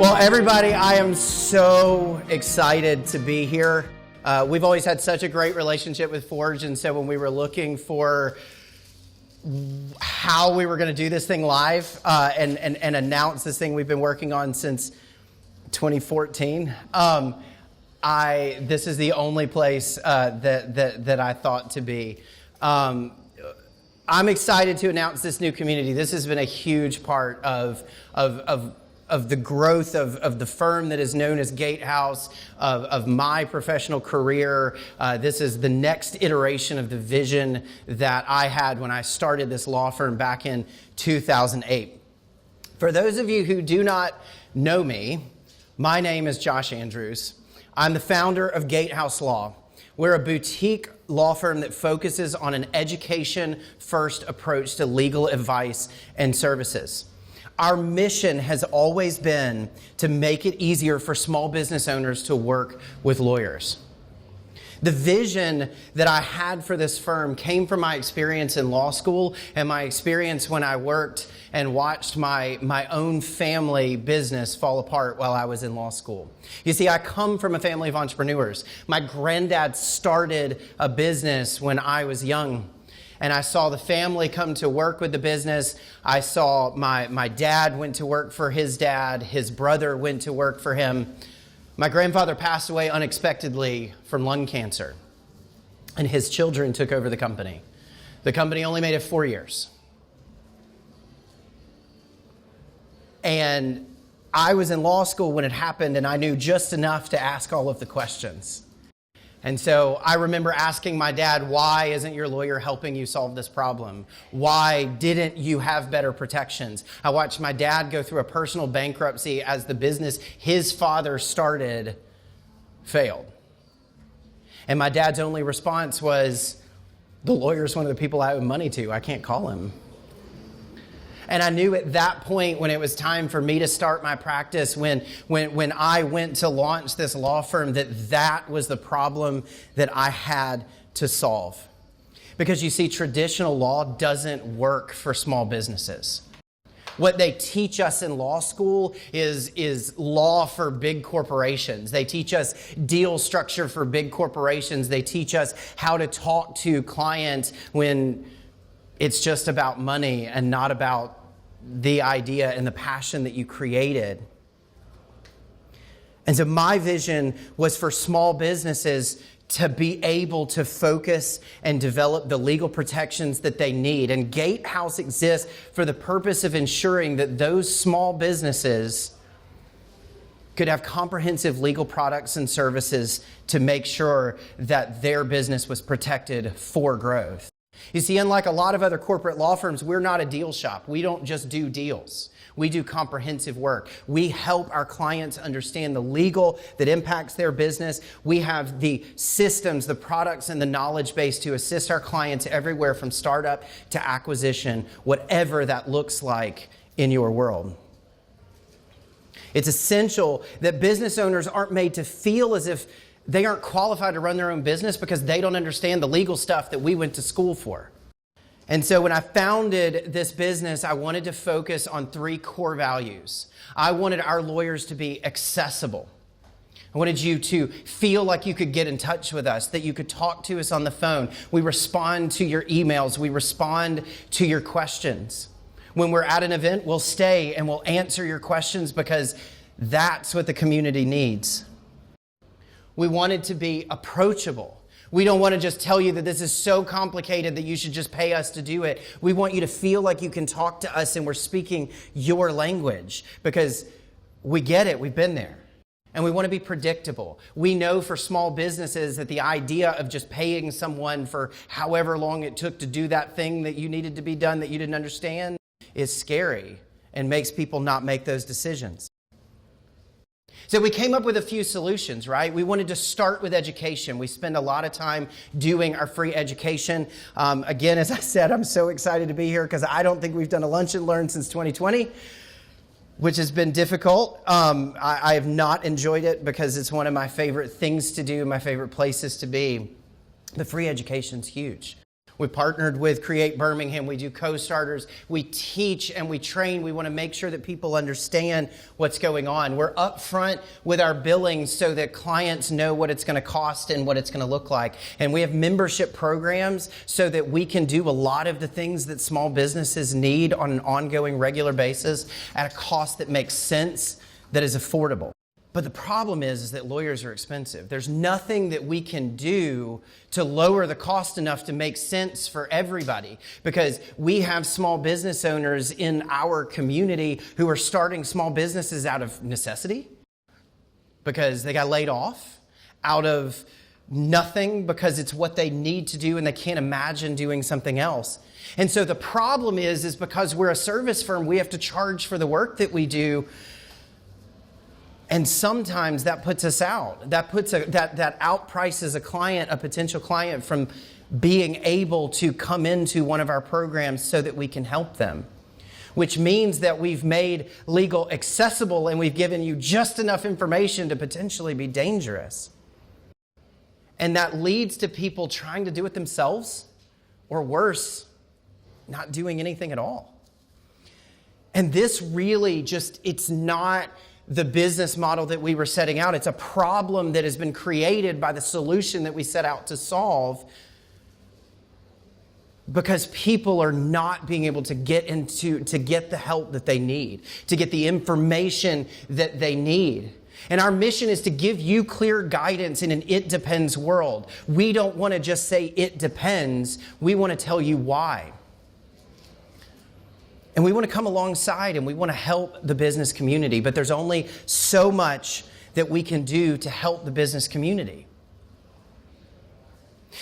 Well, everybody, I am so excited to be here. We've always had such a great relationship with Forge, and so when we were looking for how we were going to do this thing live and announce this thing we've been working on since 2014, this is the only place that I thought to be. I'm excited to announce this new community. This has been a huge part of the growth of the firm that is known as Gatehouse, of my professional career. This is the next iteration of the vision that I had when I started this law firm back in 2008. For those of you who do not know me, my name is Josh Andrews. I'm the founder of Gatehouse Law. We're a boutique law firm that focuses on an education-first approach to legal advice and services. Our mission has always been to make it easier for small business owners to work with lawyers. The vision that I had for this firm came from my experience in law school and my experience when I worked and watched my own family business fall apart while I was in law school. You see, I come from a family of entrepreneurs. My granddad started a business when I was young. And I saw the family come to work with the business. I saw my dad went to work for his dad. His brother went to work for him. My grandfather passed away unexpectedly from lung cancer. And his children took over the company. The company only made it 4 years. And I was in law school when it happened, and I knew just enough to ask all of the questions. And so I remember asking my dad, why isn't your lawyer helping you solve this problem? Why didn't you have better protections? I watched my dad go through a personal bankruptcy as the business his father started failed. And my dad's only response was, the lawyer's one of the people I owe money to. I can't call him. And I knew at that point when it was time for me to start my practice, when I went to launch this law firm, that was the problem that I had to solve. Because you see, traditional law doesn't work for small businesses. What they teach us in law school is law for big corporations. They teach us deal structure for big corporations. They teach us how to talk to clients when it's just about money and not about the idea and the passion that you created. And so my vision was for small businesses to be able to focus and develop the legal protections that they need. And Gatehouse exists for the purpose of ensuring that those small businesses could have comprehensive legal products and services to make sure that their business was protected for growth. You see, unlike a lot of other corporate law firms, we're not a deal shop. We don't just do deals. We do comprehensive work. We help our clients understand the legal that impacts their business. We have the systems, the products, and the knowledge base to assist our clients everywhere from startup to acquisition, whatever that looks like in your world. It's essential that business owners aren't made to feel as if they aren't qualified to run their own business because they don't understand the legal stuff that we went to school for. And so when I founded this business, I wanted to focus on 3 core values. I wanted our lawyers to be accessible. I wanted you to feel like you could get in touch with us, that you could talk to us on the phone. We respond to your emails. We respond to your questions. When we're at an event, we'll stay and we'll answer your questions because that's what the community needs. We wanted to be approachable. We don't want to just tell you that this is so complicated that you should just pay us to do it. We want you to feel like you can talk to us and we're speaking your language because we get it. We've been there. And we want to be predictable. We know for small businesses that the idea of just paying someone for however long it took to do that thing that you needed to be done that you didn't understand is scary and makes people not make those decisions. So we came up with a few solutions, right? We wanted to start with education. We spend a lot of time doing our free education. Again, as I said, I'm so excited to be here because I don't think we've done a lunch and learn since 2020, which has been difficult. I have not enjoyed it because it's one of my favorite things to do, my favorite places to be. The free education's huge. We partnered with Create Birmingham. We do co-starters. We teach and we train. We want to make sure that people understand what's going on. We're upfront with our billings so that clients know what it's going to cost and what it's going to look like. And we have membership programs so that we can do a lot of the things that small businesses need on an ongoing, regular basis at a cost that makes sense, that is affordable. But the problem is that lawyers are expensive. There's nothing that we can do to lower the cost enough to make sense for everybody, because we have small business owners in our community who are starting small businesses out of necessity, because they got laid off, out of nothing, because it's what they need to do and they can't imagine doing something else. And so the problem is because we're a service firm, we have to charge for the work that we do. And sometimes that puts us out. That outprices a potential client from being able to come into one of our programs so that we can help them. Which means that we've made legal accessible and we've given you just enough information to potentially be dangerous. And that leads to people trying to do it themselves, or worse, not doing anything at all. And this really it's not the business model that we were setting out. It's a problem that has been created by the solution that we set out to solve, because people are not being able to get the help that they need, to get the information that they need. And our mission is to give you clear guidance in an it depends world. We don't want to just say it depends. We want to tell you why. And we want to come alongside and we want to help the business community, but there's only so much that we can do to help the business community.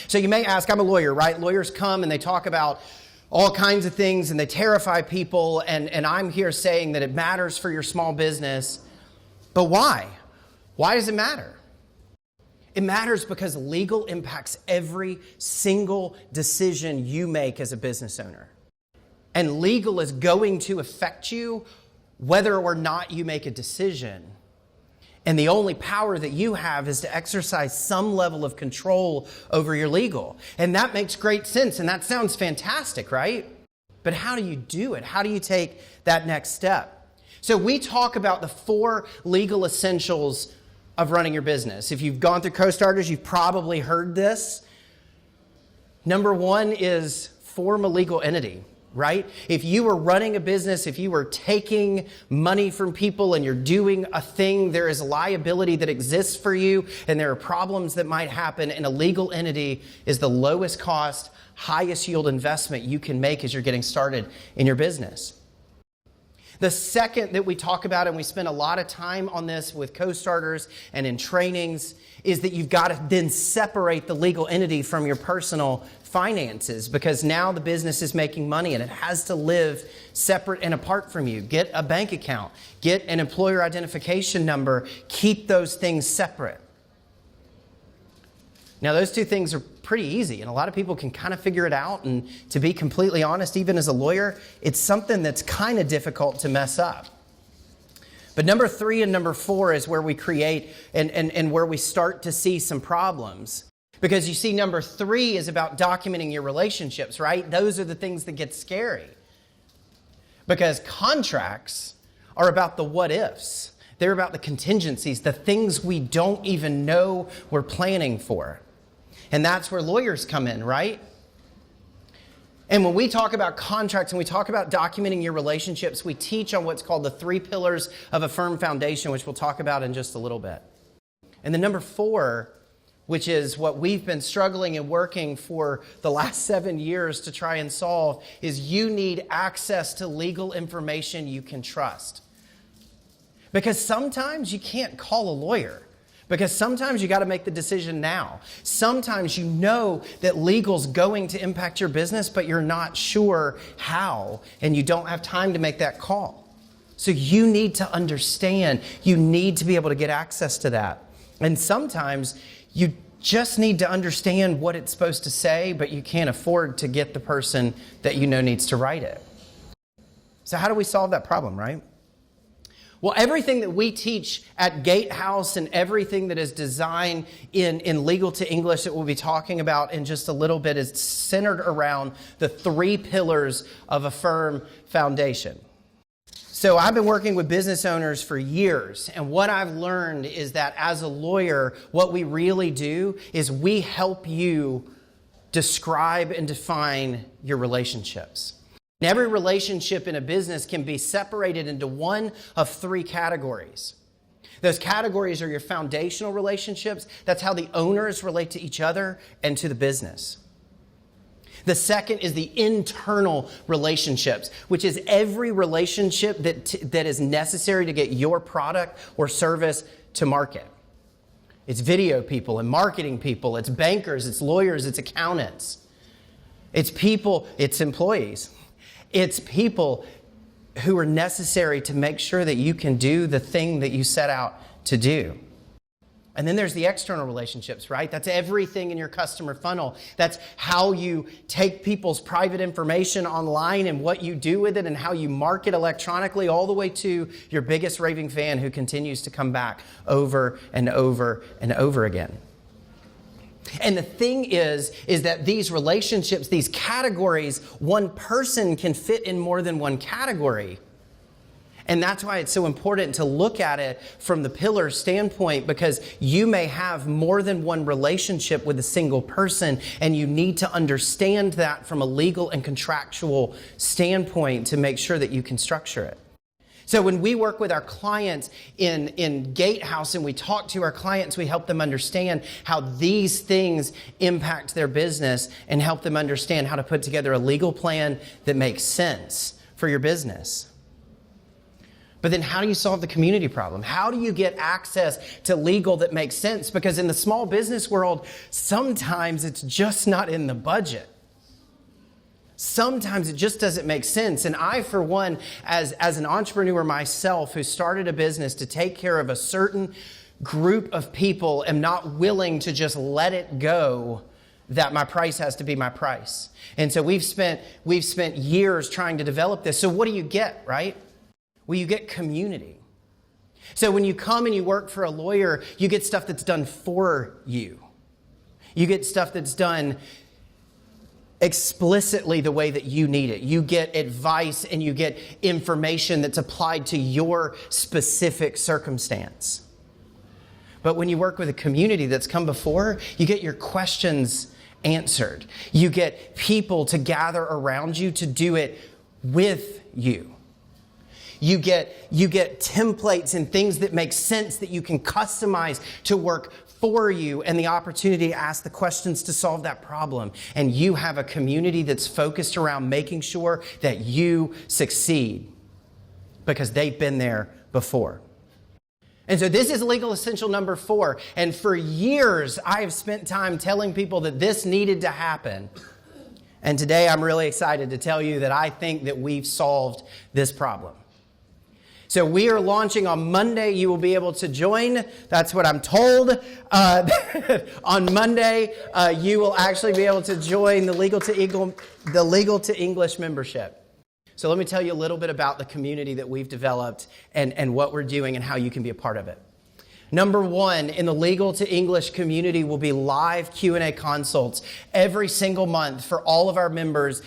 So you may ask, I'm a lawyer, right? Lawyers come and they talk about all kinds of things and they terrify people, and I'm here saying that it matters for your small business. But why? Why does it matter? It matters because legal impacts every single decision you make as a business owner. And legal is going to affect you whether or not you make a decision. And the only power that you have is to exercise some level of control over your legal. And that makes great sense, and that sounds fantastic, right? But how do you do it? How do you take that next step? So we talk about the 4 legal essentials of running your business. If you've gone through co-starters, you've probably heard this. Number 1 is form a legal entity. Right? If you were running a business, if you were taking money from people and you're doing a thing, there is a liability that exists for you and there are problems that might happen, and a legal entity is the lowest cost, highest yield investment you can make as you're getting started in your business. The second that we talk about, and we spend a lot of time on this with co-starters and in trainings, is that you've got to then separate the legal entity from your personal finances, because now the business is making money and it has to live separate and apart from you. Get a bank account, get an employer identification number, keep those things separate. Now, those 2 things are pretty easy, and a lot of people can kind of figure it out. And to be completely honest, even as a lawyer, it's something that's kind of difficult to mess up. But number 3 and number 4 is where we create and where we start to see some problems. Because you see, number 3 is about documenting your relationships, right? Those are the things that get scary. Because contracts are about the what ifs. They're about the contingencies, the things we don't even know we're planning for. And that's where lawyers come in, right? And when we talk about contracts and we talk about documenting your relationships, we teach on what's called the 3 pillars of a firm foundation, which we'll talk about in just a little bit. And then number 4, which is what we've been struggling and working for the last 7 years to try and solve, is you need access to legal information you can trust. Because sometimes you can't call a lawyer. Because sometimes you got to make the decision now. Sometimes you know that legal's going to impact your business, but you're not sure how, and you don't have time to make that call. So you need to understand. You need to be able to get access to that. And sometimes you just need to understand what it's supposed to say, but you can't afford to get the person that you know needs to write it. So how do we solve that problem, right? Well, everything that we teach at Gatehouse and everything that is designed in Legal to English that we'll be talking about in just a little bit is centered around the 3 pillars of a firm foundation. So I've been working with business owners for years, and what I've learned is that as a lawyer, what we really do is we help you describe and define your relationships. And every relationship in a business can be separated into one of 3 categories. Those categories are your foundational relationships. That's how the owners relate to each other and to the business. The second is the internal relationships, which is every relationship that is necessary to get your product or service to market. It's video people and marketing people. It's bankers, it's lawyers, it's accountants. It's people, it's employees. It's people who are necessary to make sure that you can do the thing that you set out to do. And then there's the external relationships, right? That's everything in your customer funnel. That's how you take people's private information online and what you do with it and how you market electronically, all the way to your biggest raving fan who continues to come back over and over and over again. And the thing is that these relationships, these categories, one person can fit in more than one category. And that's why it's so important to look at it from the pillar standpoint, because you may have more than one relationship with a single person, and you need to understand that from a legal and contractual standpoint to make sure that you can structure it. So when we work with our clients in Gatehouse and we talk to our clients, we help them understand how these things impact their business and help them understand how to put together a legal plan that makes sense for your business. But then how do you solve the community problem? How do you get access to legal that makes sense? Because in the small business world, sometimes it's just not in the budget. Sometimes it just doesn't make sense. And I, for one, as an entrepreneur myself who started a business to take care of a certain group of people, am not willing to just let it go that my price has to be my price. And so we've spent years trying to develop this. So what do you get, right? Well, you get community. So when you come and you work for a lawyer, you get stuff that's done for you. You get stuff that's done explicitly the way that you need it. You get advice and you get information that's applied to your specific circumstance. But when you work with a community that's come before, you get your questions answered. You get people to gather around you to do it with you. You get templates and things that make sense that you can customize to work for you, and the opportunity to ask the questions to solve that problem. And you have a community that's focused around making sure that you succeed because they've been there before. And so this is legal essential number 4. And for years, I have spent time telling people that this needed to happen. And today I'm really excited to tell you that I think that we've solved this problem. So we are launching on Monday. You will be able to join. That's what I'm told. On Monday, you will actually be able to join the Legal to English membership. So let me tell you a little bit about the community that we've developed and what we're doing and how you can be a part of it. Number 1, in the Legal to English community will be live Q&A consults every single month for all of our members.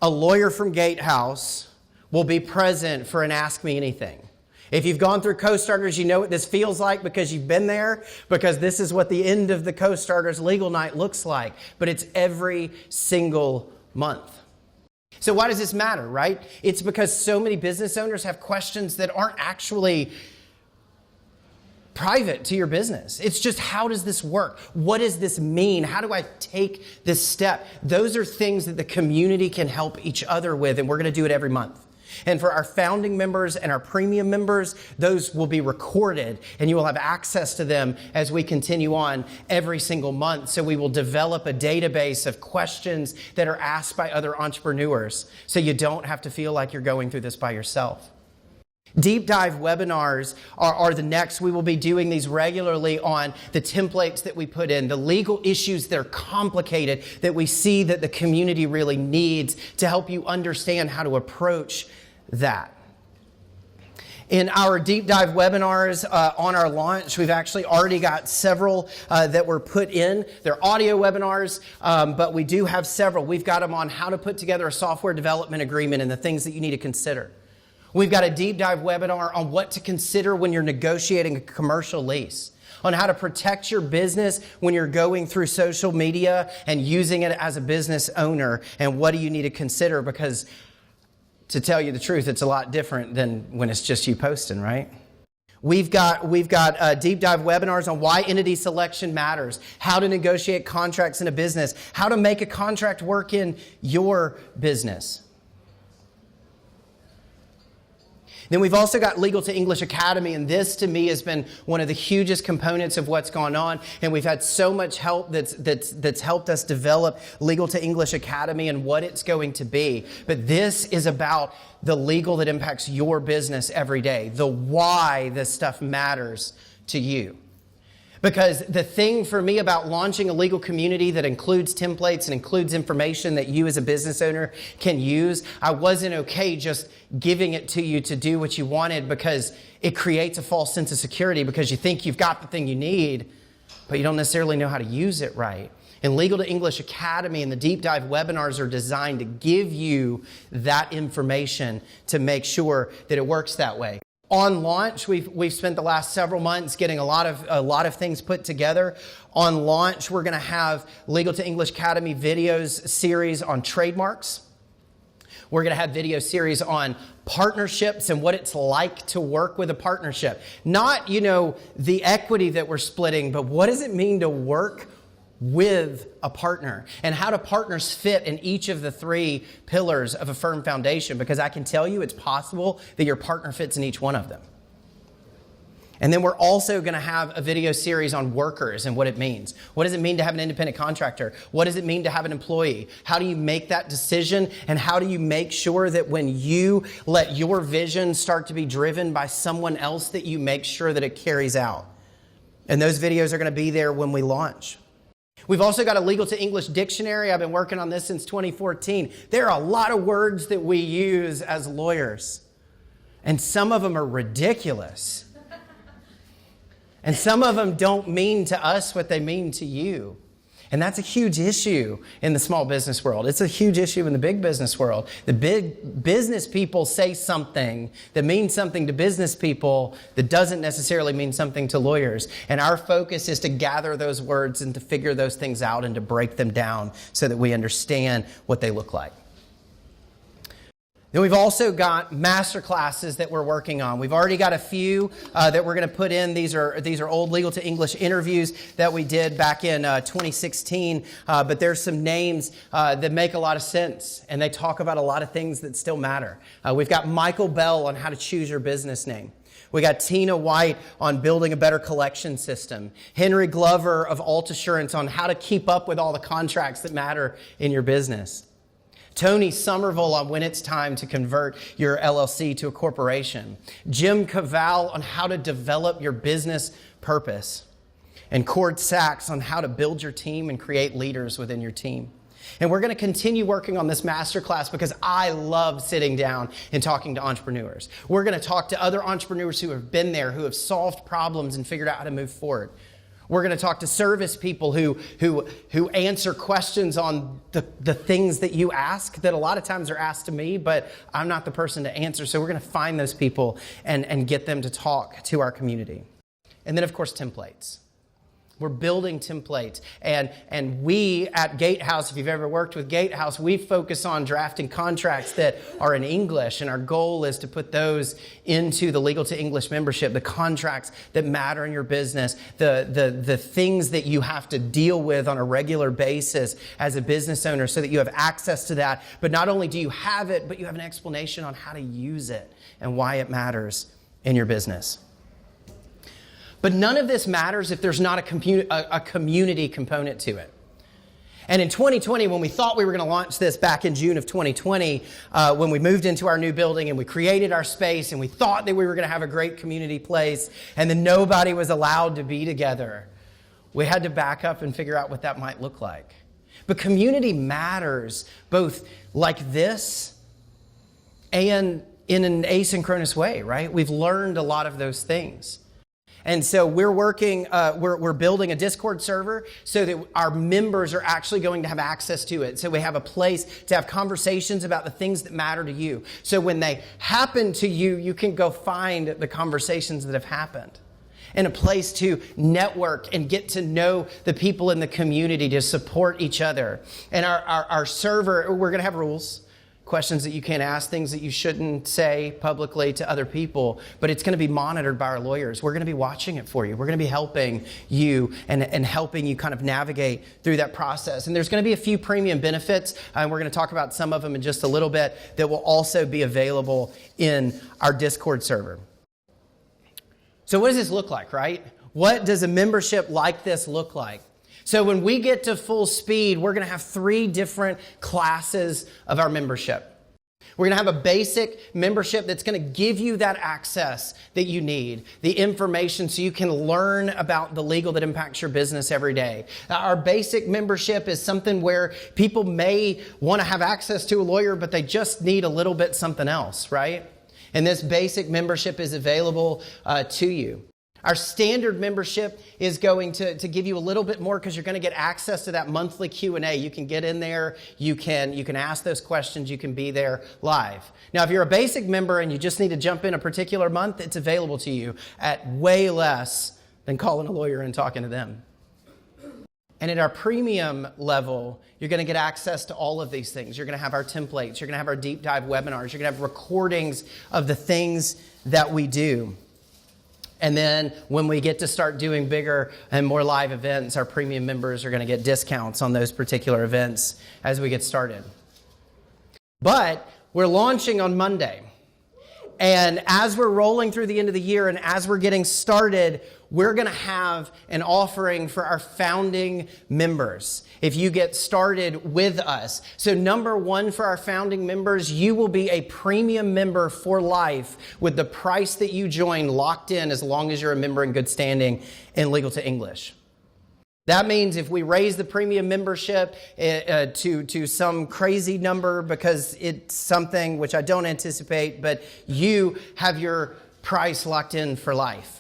A lawyer from Gatehouse will be present for an Ask Me Anything. If you've gone through Co-Starters, you know what this feels like because you've been there, because this is what the end of the Co-Starters Legal Night looks like. But it's every single month. So why does this matter, right? It's because so many business owners have questions that aren't actually private to your business. It's just, how does this work? What does this mean? How do I take this step? Those are things that the community can help each other with, and we're going to do it every month. And for our founding members and our premium members, those will be recorded and you will have access to them as we continue on every single month. So we will develop a database of questions that are asked by other entrepreneurs so you don't have to feel like you're going through this by yourself. Deep dive webinars are the next. We will be doing these regularly on the templates that we put in, the legal issues that are complicated that we see that the community really needs to help you understand how to approach that. In our deep dive webinars on our launch, we've actually already got several that were put in. They're audio webinars, but we do have several. We've got them on how to put together a software development agreement and the things that you need to consider. We've got a deep dive webinar on what to consider when you're negotiating a commercial lease, on how to protect your business when you're going through social media and using it as a business owner, and what do you need to consider, because to tell you the truth, it's a lot different than when it's just you posting, right? We've got deep dive webinars on why entity selection matters, how to negotiate contracts in a business, how to make a contract work in your business. Then we've also got Legal to English Academy, and this to me has been one of the hugest components of what's gone on, and we've had so much help that's helped us develop Legal to English Academy and what it's going to be. But this is about the legal that impacts your business every day, the why this stuff matters to you. Because the thing for me about launching a legal community that includes templates and includes information that you as a business owner can use, I wasn't okay just giving it to you to do what you wanted, because it creates a false sense of security because you think you've got the thing you need, but you don't necessarily know how to use it right. And Legal to English Academy and the deep dive webinars are designed to give you that information to make sure that it works that way. On launch, we've spent the last several months getting a lot of things put together. On launch, we're going to have Legal to English Academy videos series on trademarks. We're going to have video series on partnerships and what it's like to work with a partnership. Not, the equity that we're splitting, but what does it mean to work with a partner, and how do partners fit in each of the three pillars of a firm foundation? Because I can tell you it's possible that your partner fits in each one of them. And then we're also going to have a video series on workers and what it means. What does it mean to have an independent contractor? What does it mean to have an employee? How do you make that decision? And how do you make sure that when you let your vision start to be driven by someone else, that you make sure that it carries out? And those videos are going to be there when we launch. We've also got a Legal to English dictionary. I've been working on this since 2014. There are a lot of words that we use as lawyers, and some of them are ridiculous. And some of them don't mean to us what they mean to you. And that's a huge issue in the small business world. It's a huge issue in the big business world. The big business people say something that means something to business people that doesn't necessarily mean something to lawyers. And our focus is to gather those words and to figure those things out and to break them down so that we understand what they look like. Then we've also got master classes that we're working on. We've already got a few that we're going to put in. These are old Legal to English interviews that we did back in 2016. But there's some names that make a lot of sense, and they talk about a lot of things that still matter. We've got Michael Bell on how to choose your business name. We got Tina White on building a better collection system. Henry Glover of Alt Assurance on how to keep up with all the contracts that matter in your business. Tony Somerville on when it's time to convert your LLC to a corporation. Jim Cavall on how to develop your business purpose. And Cord Sachs on how to build your team and create leaders within your team. And we're going to continue working on this masterclass because I love sitting down and talking to entrepreneurs. We're going to talk to other entrepreneurs who have been there, who have solved problems and figured out how to move forward. We're going to talk to service people who answer questions on the things that you ask that a lot of times are asked to me, but I'm not the person to answer. So we're going to find those people and get them to talk to our community. And then, of course, templates. We're building templates. And we at Gatehouse, if you've ever worked with Gatehouse, we focus on drafting contracts that are in English. And our goal is to put those into the Legal to English membership, the contracts that matter in your business, the things that you have to deal with on a regular basis as a business owner so that you have access to that. But not only do you have it, but you have an explanation on how to use it and why it matters in your business. But none of this matters if there's not a community component to it. And in 2020, when we thought we were going to launch this back in June of 2020, when we moved into our new building and we created our space and we thought that we were going to have a great community place and then nobody was allowed to be together, we had to back up and figure out what that might look like. But community matters both like this and in an asynchronous way, right? We've learned a lot of those things. And so we're building a Discord server so that our members are actually going to have access to it. So we have a place to have conversations about the things that matter to you. So when they happen to you, you can go find the conversations that have happened. And a place to network and get to know the people in the community, to support each other. And our server, we're going to have rules. Questions that you can't ask, things that you shouldn't say publicly to other people, but it's going to be monitored by our lawyers. We're going to be watching it for you. We're going to be helping you and helping you kind of navigate through that process. And there's going to be a few premium benefits, and we're going to talk about some of them in just a little bit, that will also be available in our Discord server. So what does this look like, right? What does a membership like this look like? So when we get to full speed, we're going to have 3 different classes of our membership. We're going to have a basic membership that's going to give you that access that you need, the information so you can learn about the legal that impacts your business every day. Our basic membership is something where people may want to have access to a lawyer, but they just need a little bit something else, right? And this basic membership is available to you. Our standard membership is going to give you a little bit more because you're going to get access to that monthly Q&A. You can get in there, you can ask those questions, you can be there live. Now, if you're a basic member and you just need to jump in a particular month, it's available to you at way less than calling a lawyer and talking to them. And at our premium level, you're going to get access to all of these things. You're going to have our templates, you're going to have our deep dive webinars, you're going to have recordings of the things that we do. And then when we get to start doing bigger and more live events, our premium members are going to get discounts on those particular events as we get started. But we're launching on Monday. And as we're rolling through the end of the year and as we're getting started, we're going to have an offering for our founding members if you get started with us. So number 1 for our founding members, you will be a premium member for life with the price that you join locked in as long as you're a member in good standing in Legal to English. That means if we raise the premium membership to some crazy number because it's something which I don't anticipate, but you have your price locked in for life.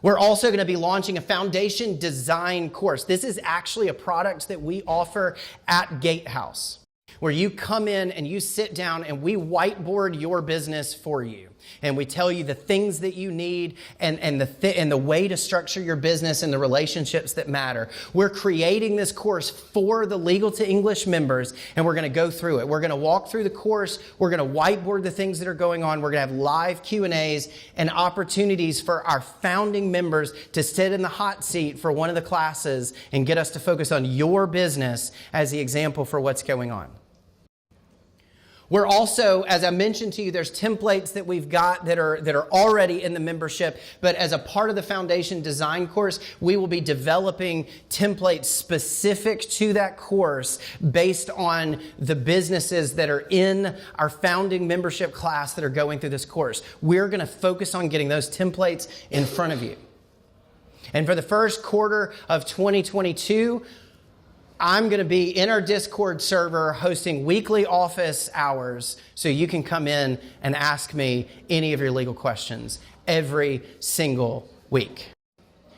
We're also going to be launching a foundation design course. This is actually a product that we offer at Gatehouse, where you come in and you sit down and we whiteboard your business for you. And we tell you the things that you need and the way to structure your business and the relationships that matter. We're creating this course for the Legal to English members, and we're going to go through it. We're going to walk through the course. We're going to whiteboard the things that are going on. We're going to have live Q&As and opportunities for our founding members to sit in the hot seat for one of the classes and get us to focus on your business as the example for what's going on. We're also, as I mentioned to you, there's templates that we've got that are already in the membership, but as a part of the foundation design course, we will be developing templates specific to that course based on the businesses that are in our founding membership class that are going through this course. We're going to focus on getting those templates in front of you. And for the first quarter of 2022, I'm going to be in our Discord server hosting weekly office hours so you can come in and ask me any of your legal questions every single week.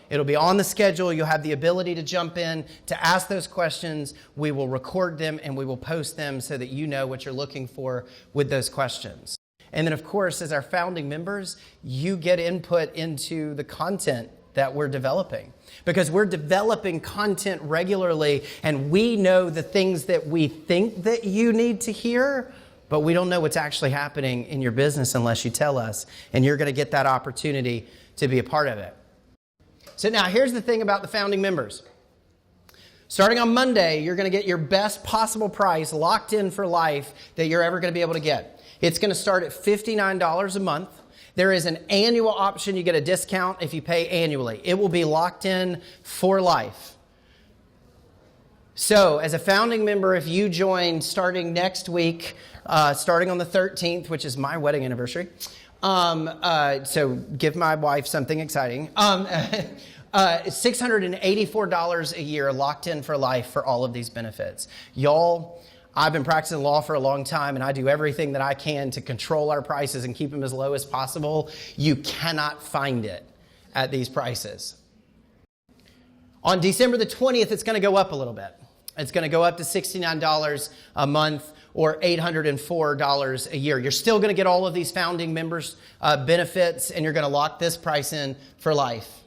It'll be on the schedule. You'll have the ability to jump in to ask those questions. We will record them and we will post them so that you know what you're looking for with those questions. And then, of course, as our founding members, you get input into the content that we're developing, because we're developing content regularly and we know the things that we think that you need to hear, but we don't know what's actually happening in your business unless you tell us, and you're going to get that opportunity to be a part of it. So now here's the thing about the founding members. Starting on Monday, you're going to get your best possible price locked in for life that you're ever going to be able to get. It's going to start at $59 a month. There is an annual option. You get a discount if you pay annually. It will be locked in for life. So as a founding member, if you join starting next week, starting on the 13th, which is my wedding anniversary, so give my wife something exciting, $684 a year locked in for life for all of these benefits. Y'all, I've been practicing law for a long time, and I do everything that I can to control our prices and keep them as low as possible. You cannot find it at these prices. On December the 20th, it's going to go up a little bit. It's going to go up to $69 a month or $804 a year. You're still going to get all of these founding members' benefits, and you're going to lock this price in for life.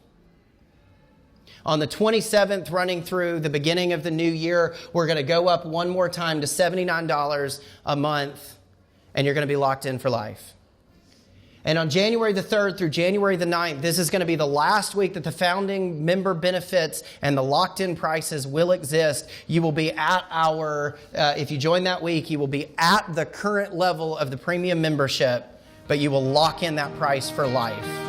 On the 27th, running through the beginning of the new year, we're going to go up one more time to $79 a month, and you're going to be locked in for life. And on January the 3rd through January the 9th, this is going to be the last week that the founding member benefits and the locked-in prices will exist. You will be at if you join that week, you will be at the current level of the premium membership, but you will lock in that price for life.